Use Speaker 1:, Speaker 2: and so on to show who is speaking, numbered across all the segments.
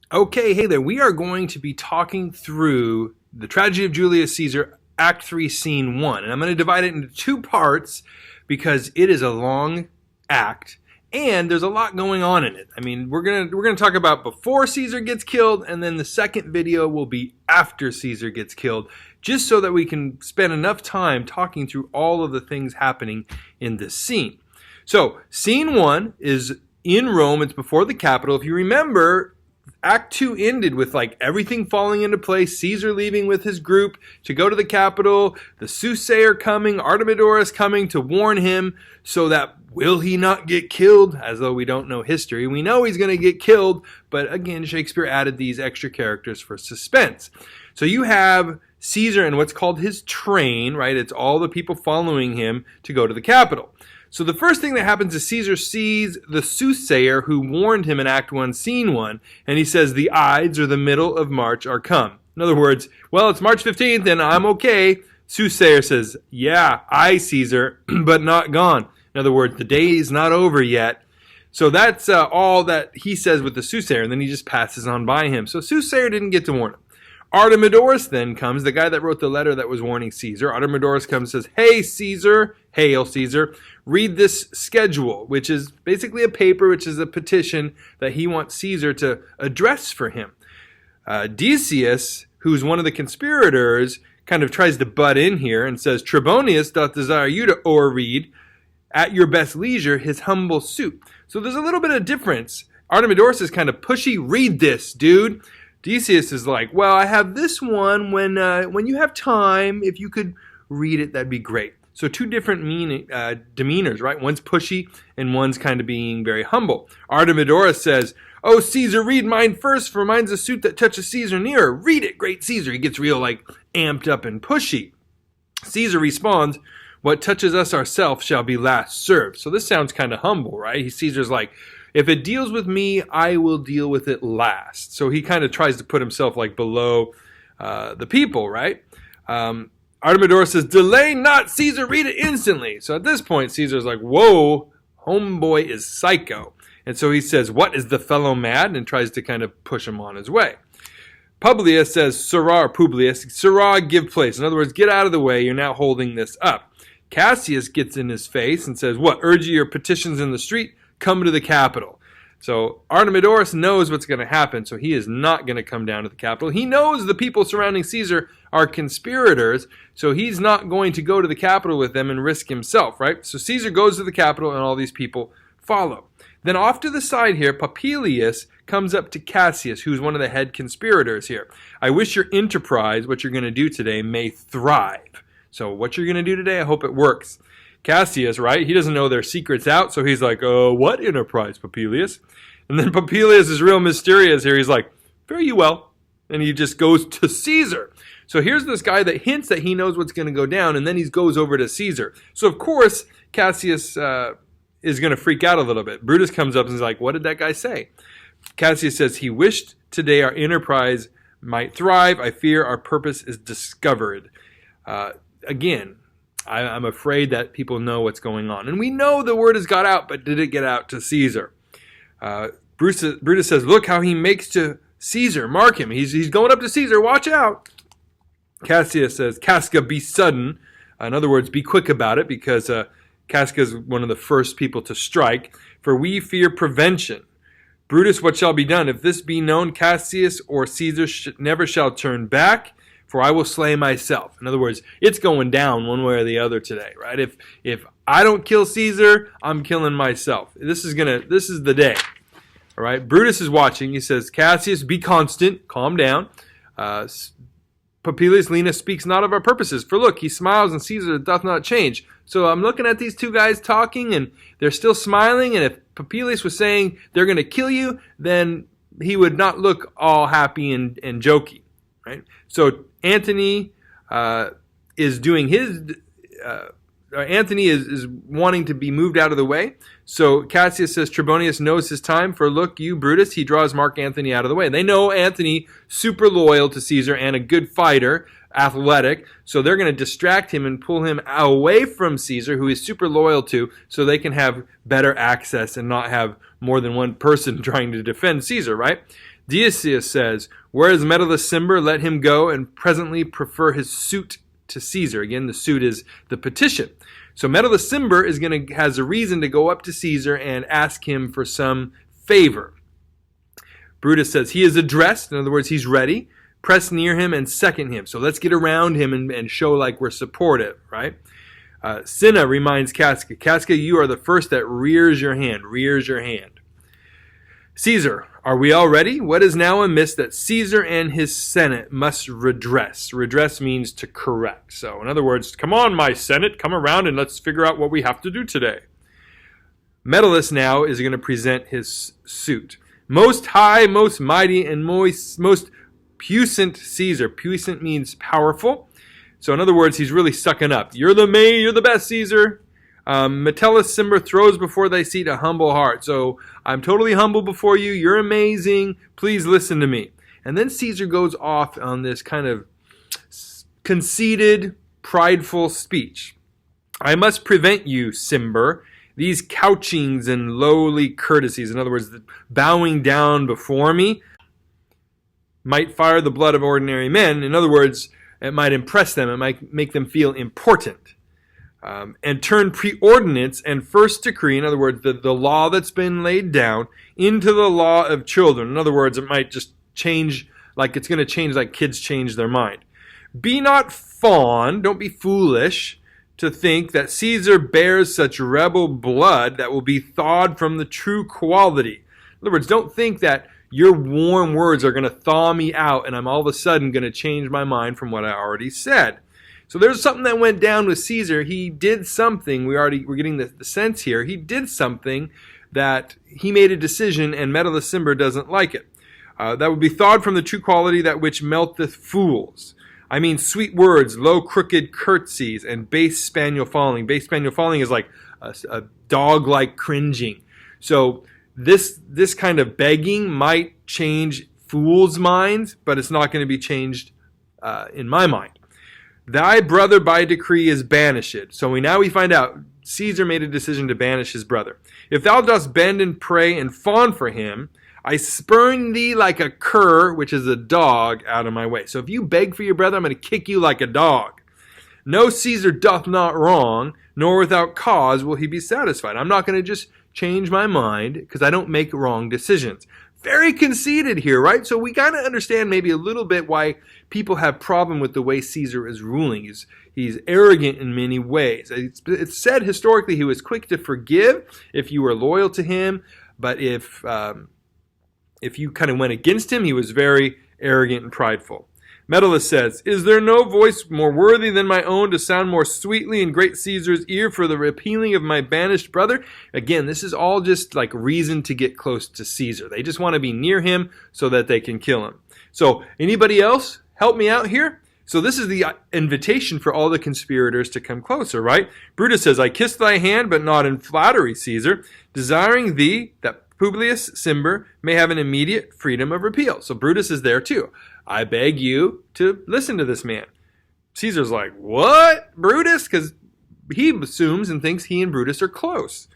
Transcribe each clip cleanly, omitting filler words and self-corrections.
Speaker 1: Okay, hey there. We are going to be talking through the Tragedy of Julius Caesar, Act 3, Scene 1. And I'm going to divide it into two parts because it is a long act and there's a lot going on in it. I mean, we're going to talk about before Caesar gets killed, and then the second video will be after Caesar gets killed, just so that we can spend enough time talking through all of the things happening in this scene. So, Scene 1 is in Rome. It's before the Capitol. If you remember, Act 2 ended with everything falling into place, Caesar leaving with his group to go to the Capitol, the soothsayer coming, Artemidorus coming to warn him so that will he not get killed, as though we don't know history. We know he's going to get killed, but again, Shakespeare added these extra characters for suspense. So you have Caesar and what's called his train, right? It's all the people following him to go to the Capitol. So the first thing that happens is Caesar sees the soothsayer who warned him in Act 1, Scene 1, and he says the Ides, or the middle of March, are come. In other words, well, it's March 15th and I'm okay. Soothsayer says, yeah, I, Caesar, but not gone. In other words, the day is not over yet. So that's all that he says with the soothsayer, and then he just passes on by him. So soothsayer didn't get to warn him. Artemidorus then comes, the guy that wrote the letter that was warning Caesar. Artemidorus comes and says, hey, Caesar, hail, Caesar, read this schedule, which is basically a paper, which is a petition that he wants Caesar to address for him. Decius, who's one of the conspirators, kind of tries to butt in here and says, Trebonius doth desire you to o'erread at your best leisure his humble suit. So there's a little bit of difference. Artemidorus is kind of pushy, read this, dude. Decius is like, well, I have this one. When you have time, if you could read it, that'd be great. So two different demeanors, right? One's pushy and one's kind of being very humble. Artemidorus says, oh, Caesar, read mine first, for mine's a suit that touches Caesar nearer. Read it, great Caesar. He gets real amped up and pushy. Caesar responds, what touches us ourselves shall be last served. So this sounds kind of humble, right? Caesar's like, if it deals with me, I will deal with it last. So he kind of tries to put himself below the people, right? Artemidorus says, delay not, Caesar, read it instantly. So at this point, Caesar's like, whoa, homeboy is psycho. And so he says, what, is the fellow mad? And tries to kind of push him on his way. Publius says, Publius, Sirrah, give place. In other words, get out of the way, you're now holding this up. Cassius gets in his face and says, what, urge your petitions in the street? Come to the Capitol. So Artemidorus knows what's going to happen, so he is not going to come down to the Capitol. He knows the people surrounding Caesar are conspirators, so he's not going to go to the Capitol with them and risk himself, right? So Caesar goes to the Capitol and all these people follow. Then off to the side here, Popilius comes up to Cassius, who's one of the head conspirators here. I wish your enterprise, what you're going to do today, may thrive. So what you're going to do today, I hope it works. Cassius, right? He doesn't know their secrets out, so he's like, what enterprise, Popilius? And then Popilius is real mysterious here. He's like, fare you well. And he just goes to Caesar. So here's this guy that hints that he knows what's going to go down, and then he goes over to Caesar. So of course, Cassius is going to freak out a little bit. Brutus comes up and is like, what did that guy say? Cassius says, he wished today our enterprise might thrive. I fear our purpose is discovered. Again, I'm afraid that people know what's going on. And we know the word has got out, but did it get out to Caesar? Brutus says, look how he makes to Caesar. Mark him. He's going up to Caesar. Watch out. Cassius says, Casca, be sudden. In other words, be quick about it, because Casca is one of the first people to strike. For we fear prevention. Brutus, what shall be done? If this be known, Cassius or Caesar never shall turn back. For I will slay myself. In other words, it's going down one way or the other today, right? If I don't kill Caesar, I'm killing myself. This is the day. All right. Brutus is watching. He says, Cassius, be constant, calm down. Popilius Linus speaks not of our purposes. For look, he smiles, and Caesar doth not change. So I'm looking at these two guys talking, and they're still smiling. And if Popilius was saying they're going to kill you, then he would not look all happy and jokey. Right? So Antony is doing his. Antony is wanting to be moved out of the way. So Cassius says Trebonius knows his time. For look, you Brutus, he draws Mark Antony out of the way. They know Antony super loyal to Caesar and a good fighter, athletic. So they're going to distract him and pull him away from Caesar, who he's super loyal to, so they can have better access and not have more than one person trying to defend Caesar. Right? Decius says, "Where is Metellus Cimber? Let him go and presently prefer his suit to Caesar." Again, the suit is the petition. So Metellus Cimber has a reason to go up to Caesar and ask him for some favor. Brutus says, "He is addressed," in other words, he's ready. "Press near him and second him." So let's get around him and show like we're supportive, right? Cinna reminds Casca, "Casca, you are the first that rears your hand. Caesar, are we all ready? What is now amiss that Caesar and his Senate must redress?" Redress means to correct. So in other words, come on, my Senate, come around and let's figure out what we have to do today. Metellus now is going to present his suit. "Most high, most mighty, and most puissant Caesar." Puissant means powerful. So in other words, he's really sucking up. "You're the best, Caesar. Metellus Cimber throws before thy seat a humble heart." So I'm totally humble before you. You're amazing. Please listen to me. And then Caesar goes off on this kind of conceited, prideful speech. "I must prevent you, Cimber, these couchings and lowly courtesies." In other words, bowing down before me might fire the blood of ordinary men. In other words, it might impress them. It might make them feel important. And turn preordinates and first decree, in other words, the law that's been laid down, into the law of children. In other words, it might just change, like it's going to change like kids change their mind. "Be not fond," don't be foolish, "to think that Caesar bears such rebel blood that will be thawed from the true quality." In other words, don't think that your warm words are going to thaw me out and I'm all of a sudden going to change my mind from what I already said. So there's something that went down with Caesar. He did something. We're getting the sense here. He did something that he made a decision, and Metellus Cimber doesn't like it. That would be thawed from the true quality that which melteth fools. I mean, sweet words, low crooked curtsies, and base spaniel falling. Base spaniel falling is like a dog-like cringing. So this kind of begging might change fools' minds, but it's not going to be changed in my mind. "Thy brother by decree is banished." So we find out Caesar made a decision to banish his brother. "If thou dost bend and pray and fawn for him, I spurn thee like a cur, which is a dog, out of my way." So if you beg for your brother, I'm going to kick you like a dog. "No, Caesar doth not wrong, nor without cause will he be satisfied." I'm not going to just change my mind because I don't make wrong decisions. Very conceited here, right? So we kind of understand maybe a little bit why people have problem with the way Caesar is ruling. He's arrogant in many ways. It's said historically he was quick to forgive if you were loyal to him, but if you kind of went against him, he was very arrogant and prideful. Metellus says, "Is there no voice more worthy than my own to sound more sweetly in great Caesar's ear for the repealing of my banished brother?" Again, this is all just like reason to get close to Caesar. They just want to be near him so that they can kill him. So anybody else help me out here? So this is the invitation for all the conspirators to come closer, right? Brutus says, "I kiss thy hand, but not in flattery, Caesar, desiring thee that Publius Cimber may have an immediate freedom of repeal." So Brutus is there too. "I beg you to listen to this man." Caesar's like, "What? Brutus?" Because he assumes and thinks he and Brutus are close.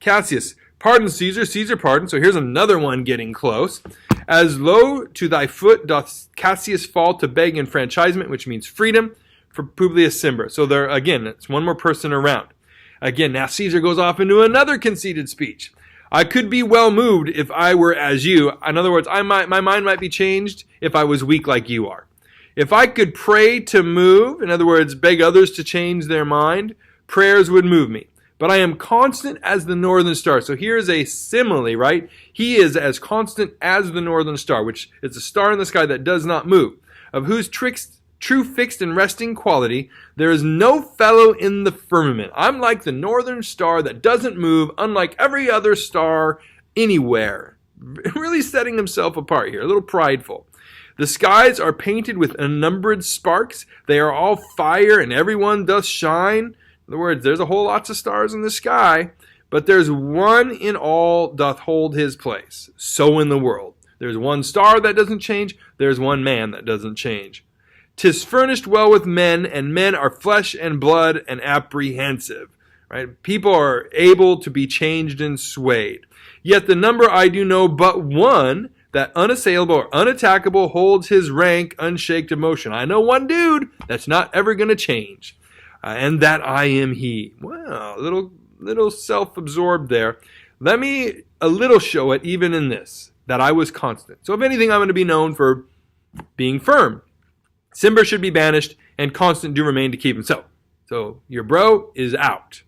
Speaker 1: Cassius, "Pardon, Caesar, Caesar pardon." So here's another one getting close. "As low to thy foot doth Cassius fall to beg enfranchisement," which means freedom, "for Publius Cimber." So there, again, it's one more person around. Again, now Caesar goes off into another conceited speech. "I could be well moved if I were as you." In other words, my mind might be changed if I was weak like you are. "If I could pray to move," in other words, beg others to change their mind, "prayers would move me. But I am constant as the northern star." So here's a simile, right? He is as constant as the northern star, which is a star in the sky that does not move, "of whose true fixed and resting quality there is no fellow in the firmament." I'm like the northern star that doesn't move, unlike every other star anywhere. Really setting himself apart here, a little prideful. "The skies are painted with unnumbered sparks. They are all fire, and every one doth shine." In other words, there's a whole lots of stars in the sky, but there's one in all doth hold his place. So in the world. There's one star that doesn't change. There's one man that doesn't change. "'Tis furnished well with men, and men are flesh and blood and apprehensive." Right? People are able to be changed and swayed. "Yet the number I do know but one, that unassailable or unattackable holds his rank unshaked of motion. I know one dude that's not ever going to change, and that I am he. Wow, little self-absorbed there. Let me a little show it even in this, that I was constant. So if anything, I'm going to be known for being firm. Cimber should be banished, and constant do remain to keep him. So your bro is out.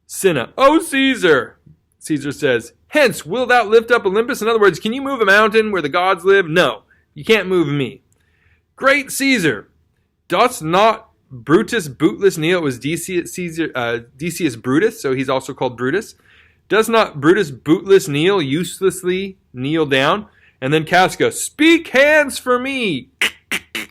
Speaker 1: Cinna, O Caesar! Caesar says, hence, wilt thou lift up Olympus? In other words, can you move a mountain where the gods live? No, you can't move me. Great Caesar, dost not Brutus bootless kneel? It was Decius Brutus, so he's also called Brutus. Does not Brutus bootless kneel, uselessly kneel down? And then Casca, speak hands for me!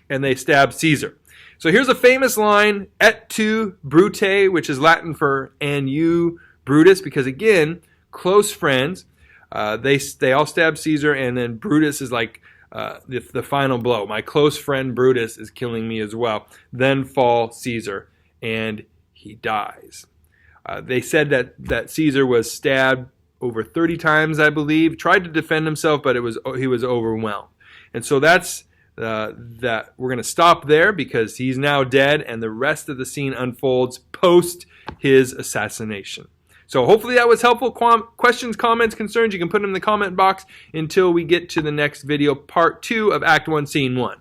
Speaker 1: And they stab Caesar. So here's a famous line, et tu, Brute, which is Latin for and you, Brutus, because again, close friends. They all stab Caesar, and then Brutus is like the final blow. My close friend Brutus is killing me as well. Then fall Caesar, and he dies. They said that Caesar was stabbed over 30 times, I believe. Tried to defend himself, but he was overwhelmed. And so that we're going to stop there because he's now dead, and the rest of the scene unfolds post his assassination. So hopefully that was helpful. Questions, comments, concerns, you can put them in the comment box until we get to the next video, part 2 of Act 1, Scene 1.